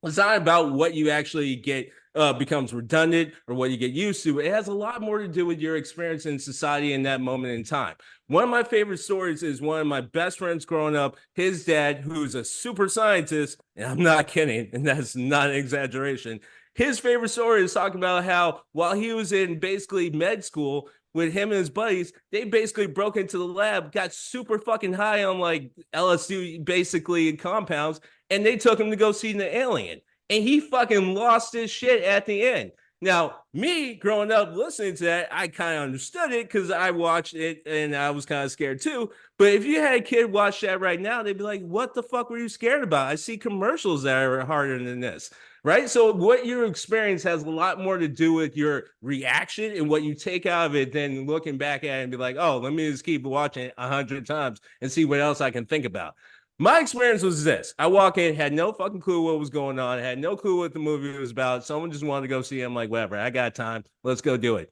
It's not about what you actually get becomes redundant or what you get used to. It has a lot more to do with your experience in society in that moment in time. One of my favorite stories is one of my best friends growing up, his dad, who's a super scientist, and I'm not kidding, and that's not an exaggeration. His favorite story is talking about how while he was in basically med school with him and his buddies, they basically broke into the lab, got super fucking high on like LSD basically compounds, and they took him to go see the alien. And he fucking lost his shit at the end. Now, me growing up listening to that, I kind of understood it because I watched it and I was kind of scared too. But if you had a kid watch that right now, they'd be like, what the fuck were you scared about? I see commercials that are harder than this, right? So what your experience has a lot more to do with your reaction and what you take out of it than looking back at it and be like, oh, let me just keep watching it 100 times and see what else I can think about. My experience was this. I walk in, had no fucking clue what was going on, had no clue what the movie was about. Someone just wanted to go see it. I'm like, whatever, I got time. Let's go do it.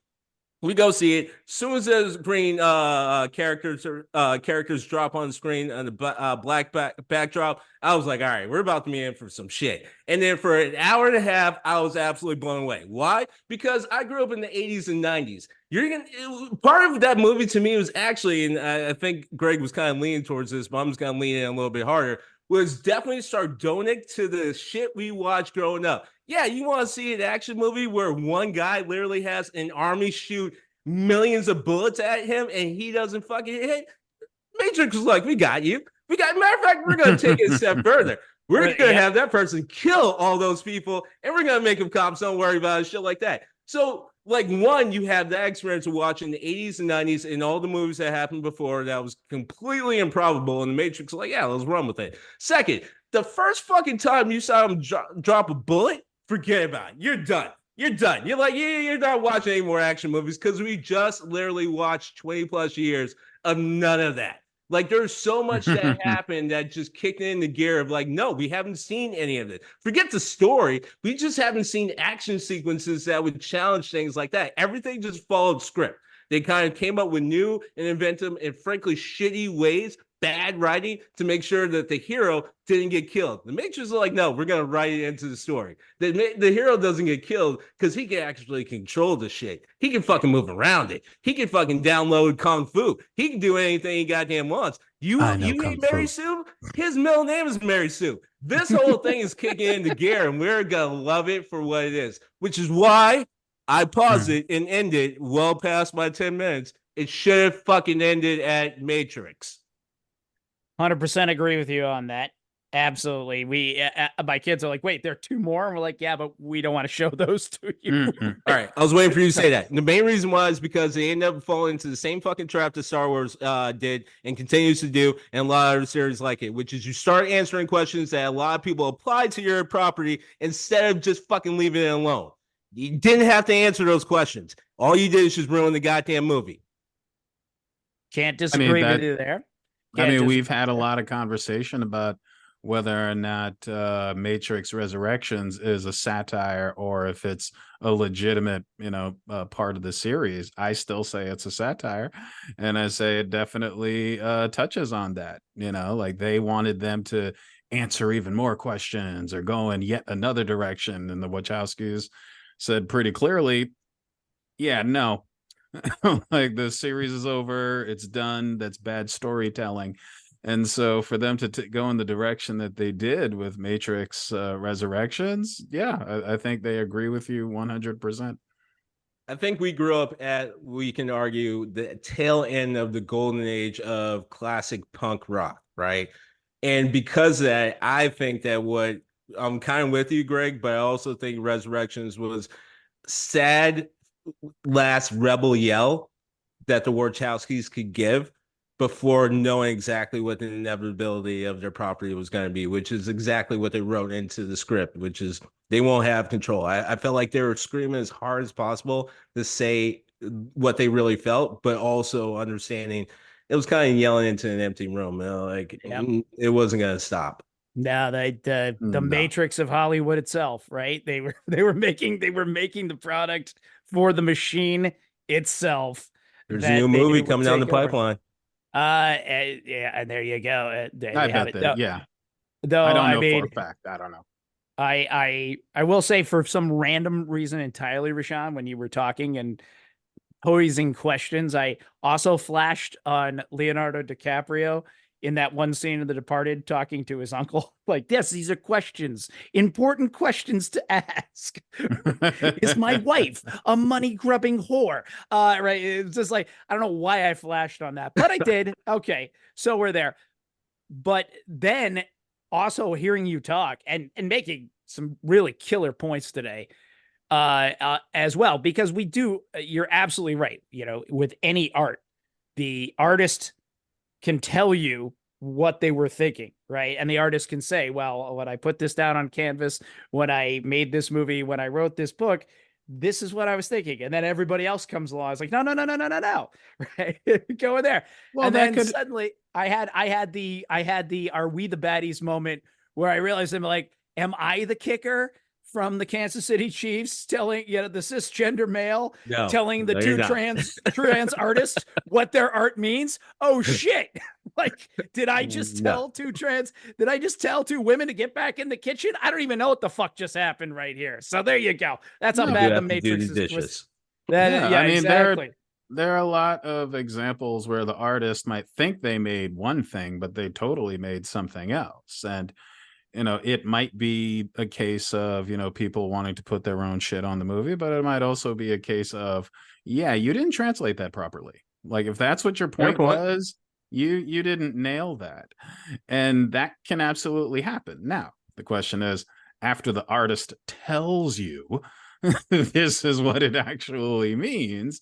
We go see it. As soon as those green characters drop on the screen on the black backdrop, I was like, all right, we're about to be in for some shit. And then for an hour and a half, I was absolutely blown away. Why? Because I grew up in the 80s and 90s. Part of that movie to me was actually, and I think Greg was kind of leaning towards this, but I'm just going to lean in a little bit harder, was definitely sardonic to the shit we watched growing up. Yeah, you want to see an action movie where one guy literally has an army shoot millions of bullets at him and he doesn't fucking hit? Matrix was like, we got you. Matter of fact, we're going to take it a step further. We're going to have that person kill all those people and we're going to make them cops. Don't worry about it, shit like that. So, like, one, you have that experience of watching the 80s and 90s and all the movies that happened before that was completely improbable. And the Matrix was like, yeah, let's run with it. Second, the first fucking time you saw him drop a bullet, forget about it. You're done. You're like, you're not watching any more action movies because we just literally watched 20 plus years of none of that. Like, there's so much that happened that just kicked in the gear of like, no, we haven't seen any of it. Forget the story. We just haven't seen action sequences that would challenge things like that. Everything just followed script. They kind of came up with new and inventive and frankly shitty ways, bad writing, to make sure that the hero didn't get killed. The Matrix is like, no, we're going to write it into the story. The hero doesn't get killed because he can actually control the shit. He can fucking move around it. He can fucking download Kung Fu. He can do anything he goddamn wants. You need Mary Sue? His middle name is Mary Sue. This whole thing is kicking into gear, and we're going to love it for what it is, which is why I paused it and ended well past my 10 minutes. It should have fucking ended at Matrix. 100% agree with you on that. Absolutely. We, my kids are like, wait, there are two more? And we're like, yeah, but we don't want to show those to you. All right. I was waiting for you to say that. The main reason was because they ended up falling into the same fucking trap that Star Wars did and continues to do, and a lot of other series like it, which is you start answering questions that a lot of people apply to your property instead of just fucking leaving it alone. You didn't have to answer those questions. All you did is just ruin the goddamn movie. Can't disagree with you there. We've had a lot of conversation about whether or not Matrix Resurrections is a satire or if it's a legitimate, part of the series. I still say it's a satire, and I say it definitely touches on that. Like they wanted them to answer even more questions or go in yet another direction, and the Wachowskis said pretty clearly, yeah, no. Like the series is over, it's done, that's bad storytelling. And so for them to go in the direction that they did with Matrix Resurrections, I think they agree with you 100%. I think we grew up at, we can argue, the tail end of the golden age of classic punk rock, right? And because of that, I think that what I'm kind of with you, Greg, but I also think Resurrections was sad last rebel yell that the Wachowskis could give before knowing exactly what the inevitability of their property was going to be, which is exactly what they wrote into the script, which is they won't have control. I felt like they were screaming as hard as possible to say what they really felt, but also understanding it was kind of yelling into an empty room. It wasn't going to stop. No, the Matrix of Hollywood itself, right? They were making the product for the machine itself. There's a new movie coming down the pipeline. And there you go. I bet that, Though I don't know for a fact. I don't know. I will say, for some random reason entirely, RaShaun, when you were talking and posing questions, I also flashed on Leonardo DiCaprio in that one scene of The Departed talking to his uncle. Like, yes, these are questions, important questions to ask. Is my wife a money-grubbing whore? Right. It's just like, I don't know why I flashed on that, but I did. Okay. So we're there. But then also hearing you talk and making some really killer points today as well, because we do, you're absolutely right. With any art, the artist can tell you what they were thinking, right? And the artist can say, well, when I put this down on canvas, when I made this movie, when I wrote this book, this is what I was thinking. And then everybody else comes along. It's like, no, right? Go in there. Well, and then suddenly I had the are we the baddies moment where I realized I'm like, am I the kicker from the Kansas City Chiefs telling the cisgender male telling the two trans artists what their art means? Oh shit. Like, did I just tell two women to get back in the kitchen? I don't even know what the fuck just happened right here. So there you go. That's how bad the Matrix is. Exactly. There are a lot of examples where the artist might think they made one thing, but they totally made something else. And it might be a case of, people wanting to put their own shit on the movie, but it might also be a case of, you didn't translate that properly. Like, if that's what your point was, you didn't nail that. And that can absolutely happen. Now, the question is, after the artist tells you this is what it actually means,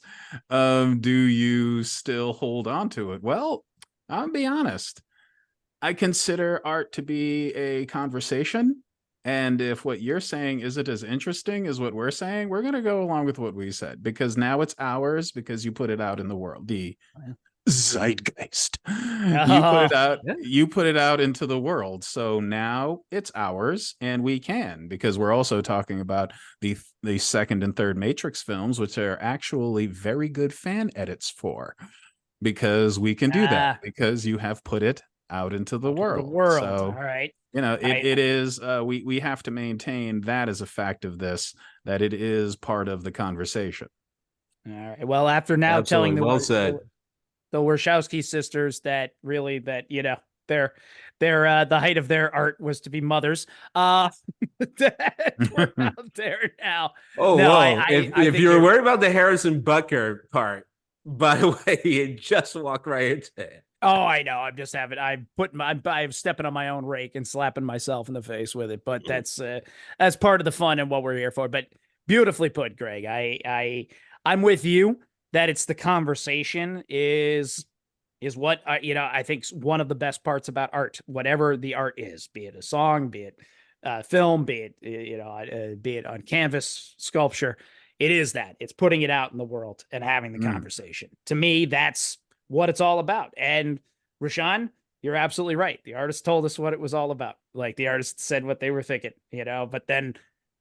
do you still hold on to it? Well, I'll be honest. I consider art to be a conversation. And if what you're saying isn't as interesting as what we're saying, we're going to go along with what we said, because now it's ours because you put it out in the world. zeitgeist. Oh, You put it out into the world. So now it's ours, and we can, because we're also talking about the second and third Matrix films, which are actually very good fan edits for, because we can do that because you have put it out into the world. The world. So, All right. it is we have to maintain that as a fact of this, that it is part of the conversation. All right. Well, after now Absolutely. telling Well said. the Wachowski sisters that really that their the height of their art was to be mothers. We're out there now. Oh, no, whoa! If think you're worried about the Harrison Butker part, by the way, you just walked right into it. Oh, I know. I'm stepping on my own rake and slapping myself in the face with it. But that's part of the fun and what we're here for. But beautifully put, Greg. I'm with you that it's the conversation is what I think one of the best parts about art, whatever the art is, be it a song, be it film, be it be it on canvas, sculpture. It is that it's putting it out in the world and having the conversation. To me, that's what it's all about. And RaShaun, you're absolutely right. The artist told us what it was all about. Like the artist said what they were thinking, but then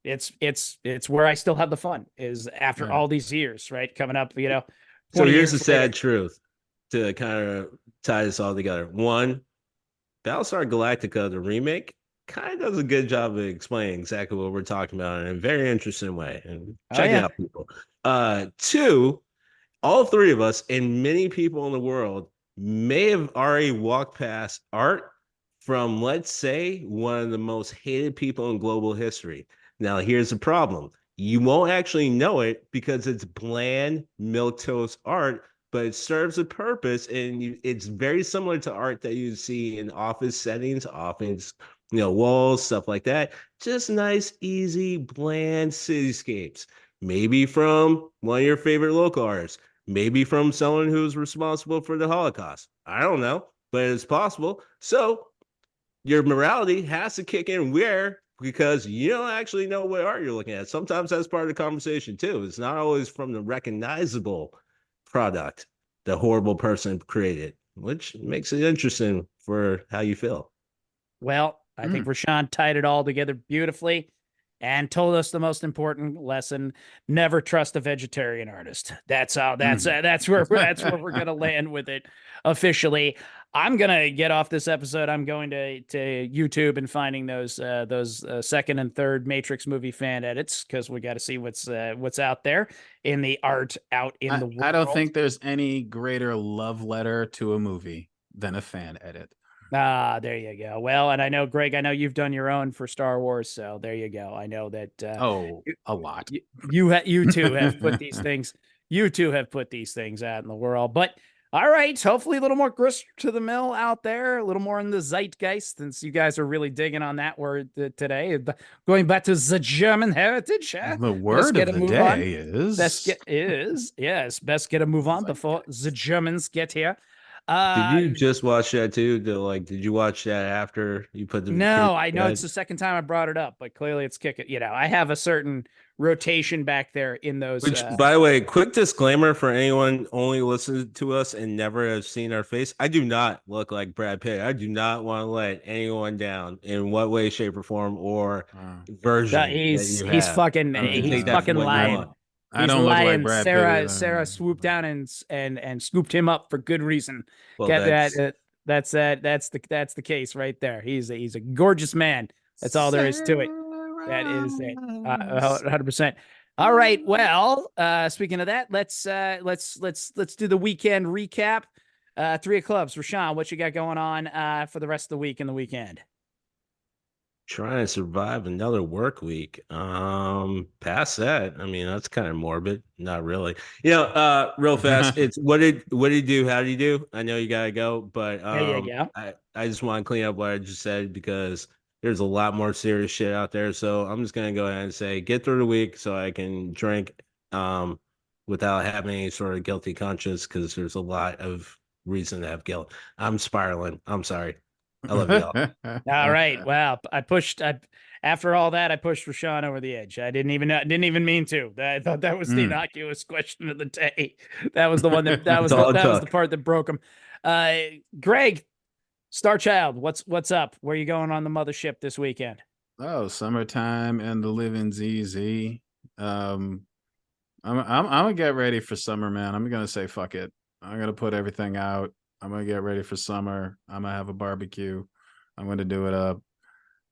it's where I still have the fun is after all these years, right? Coming up, So here's the sad truth to kind of tie this all together. One, Battlestar Galactica, the remake, kind of does a good job of explaining exactly what we're talking about in a very interesting way. And check it out, people. Two, all three of us and many people in the world may have already walked past art from, let's say, one of the most hated people in global history. Now, here's the problem. You won't actually know it because it's bland, milquetoast art, but it serves a purpose, and it's very similar to art that you see in office settings, office, walls, stuff like that. Just nice, easy, bland cityscapes. Maybe from one of your favorite local artists. Maybe from someone who's responsible for the Holocaust. I don't know, but it's possible. So your morality has to kick in where, because you don't actually know what art you're looking at. Sometimes that's part of the conversation too. It's not always from the recognizable product the horrible person created, which makes it interesting for how you feel. Well, I think RaShaun tied it all together beautifully and told us the most important lesson: never trust a vegetarian artist. That's where we're gonna land with it officially. I'm gonna get off this episode. I'm going to YouTube and finding those second and third Matrix movie fan edits, because we got to see what's out there in the art out in the world. I don't think there's any greater love letter to a movie than a fan edit. There you go. Well, and I know, Greg, you've done your own for Star Wars, so there you go. I know that. A lot. You two have put these things. You two have put these things out in the world. But all right, hopefully a little more grist to the mill out there, a little more in the zeitgeist, since you guys are really digging on that word today. Going back to the German heritage. The word of the day is best get a move on before the Germans get here. Did you just watch that too? Did you watch that after you put the? No, I know it's the second time I brought it up, but clearly it's kicking. I have a certain rotation back there in those. Which, by the way, quick disclaimer for anyone only listening to us and never have seen our face: I do not look like Brad Pitt. I do not want to let anyone down in what way, shape, or form or version. He's fucking lying. I don't look like Brad Pitt. Sarah swooped down and scooped him up for good reason. Well, that's the case right there. He's a gorgeous man. That's all there is to it. That is it. 100%. All right. Well, speaking of that, let's do the weekend recap. 3 of clubs. RaShaun, what you got going on for the rest of the week and the weekend? Trying to survive another work week. Past that, I mean, that's kind of morbid. Not really. Real fast. It's what did he do? How did he do? I know you gotta go, but I just want to clean up what I just said, because there's a lot more serious shit out there. So I'm just gonna go ahead and say, get through the week so I can drink without having any sort of guilty conscience, because there's a lot of reason to have guilt. I'm spiraling. I'm sorry. I love y'all. All right. Wow. I pushed. after all that, I pushed RaShaun over the edge. I didn't even mean to. I thought that was the innocuous question of the day. That was the one that was the part that broke him. Greg, Star Child, what's up? Where are you going on the mothership this weekend? Oh, summertime and the living's easy. I'm gonna get ready for summer, man. I'm gonna say fuck it. I'm gonna put everything out. I'm gonna get ready for summer. I'm gonna have a barbecue. I'm gonna do it up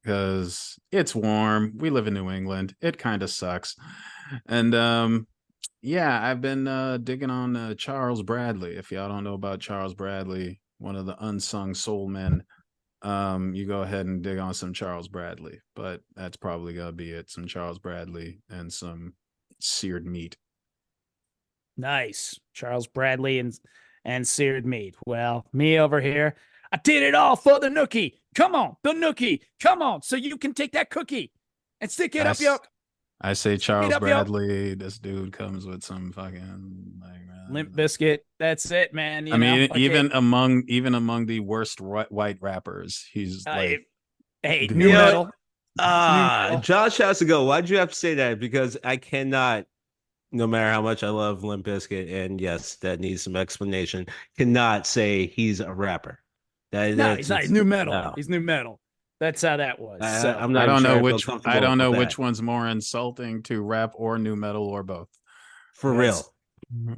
because it's warm. We live in New England. It kind of sucks. And yeah, I've been digging on Charles Bradley. If y'all don't know about Charles Bradley, one of the unsung soul men, you go ahead and dig on some Charles Bradley. But that's probably gonna be it. Some Charles Bradley and some seared meat. Nice. Charles Bradley and seared meat. Well, me over here, I did it all for the nookie. Come on, the nookie. Come on, so you can take that cookie and stick it up your... I say Charles Bradley. This dude comes with some fucking Limp Bizkit. That's it, man. I mean, even among the worst white rappers, he's like, hey, new metal. Josh has to go. Why'd you have to say that? Because I cannot, no matter how much I love Limp Bizkit, and yes, that needs some explanation, cannot say he's a rapper. No, he's not. He's new metal. No. He's new metal. That's how that was. I'm not. I don't know which one's more insulting to rap or new metal or both. For real.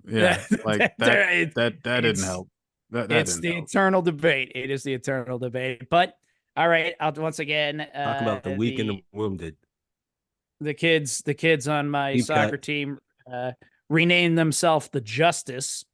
Yeah, like that didn't help. It's the eternal debate. It is the eternal debate. But all right, I'll once again talk about the weak and the wounded. The kids on my soccer team renamed themselves the Justice,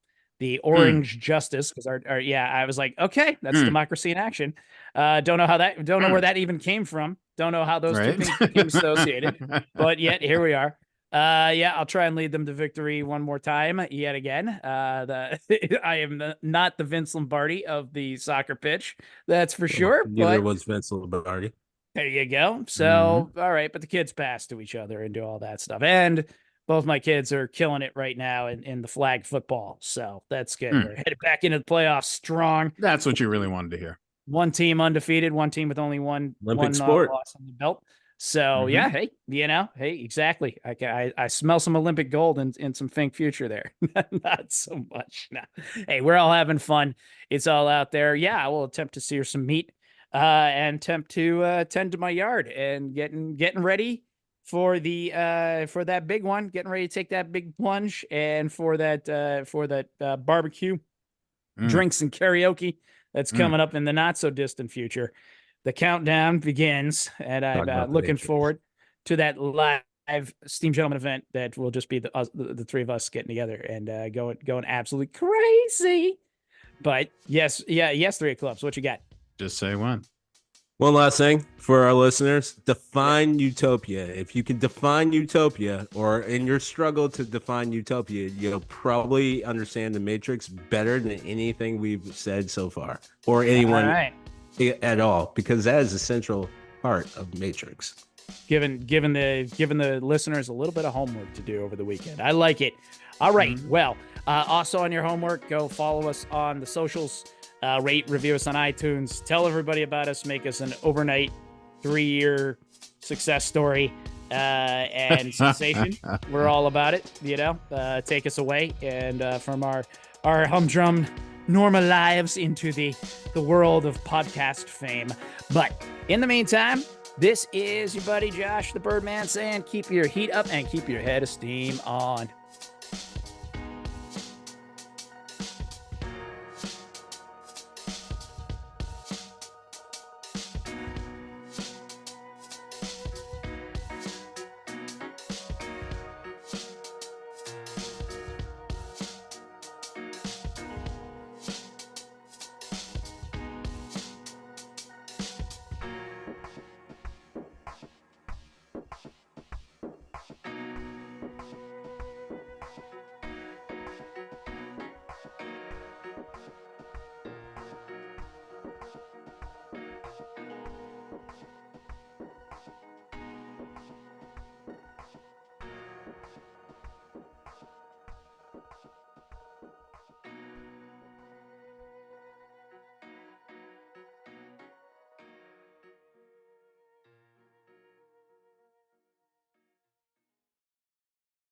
the Orange Justice, because I was like, okay, that's democracy in action. Don't know where that even came from. Don't know how those two things became associated, but yet here we are. I'll try and lead them to victory one more time yet again. I am not the Vince Lombardi of the soccer pitch, that's for sure. Neither was Vince Lombardi. There you go. So, all right, but the kids pass to each other and do all that stuff. And both my kids are killing it right now in the flag football. So that's good. We're headed back into the playoffs strong. That's what you really wanted to hear. One team undefeated, one team with only one Olympic sport loss on the belt. So hey, exactly. I smell some Olympic gold and some Fink future there. Not so much. No. Hey, we're all having fun. It's all out there. Yeah, I will attempt to sear some meat and attempt to tend to my yard and getting ready for for that big one, getting ready to take that big plunge, and for that barbecue, drinks and karaoke that's coming up in the not so distant future. The countdown begins, and I'm looking forward to that live Steam Gentleman event that will just be the three of us getting together and going absolutely crazy. But yes, 3 clubs. What you got? Just say one. One last thing for our listeners: define utopia. If you can define utopia, or in your struggle to define utopia, you'll probably understand the Matrix better than anything we've said so far, or anyone at all, because that is the central part of Matrix. Giving the listeners a little bit of homework to do over the weekend. I like it. All right. Well, also on your homework, go follow us on the socials. Rate, review us on iTunes. Tell everybody about us. Make us an overnight 3-year success story and sensation. We're all about it. Take us away and from our humdrum normal lives into the world of podcast fame. But in the meantime, this is your buddy Josh the Birdman saying keep your heat up and keep your head of steam on.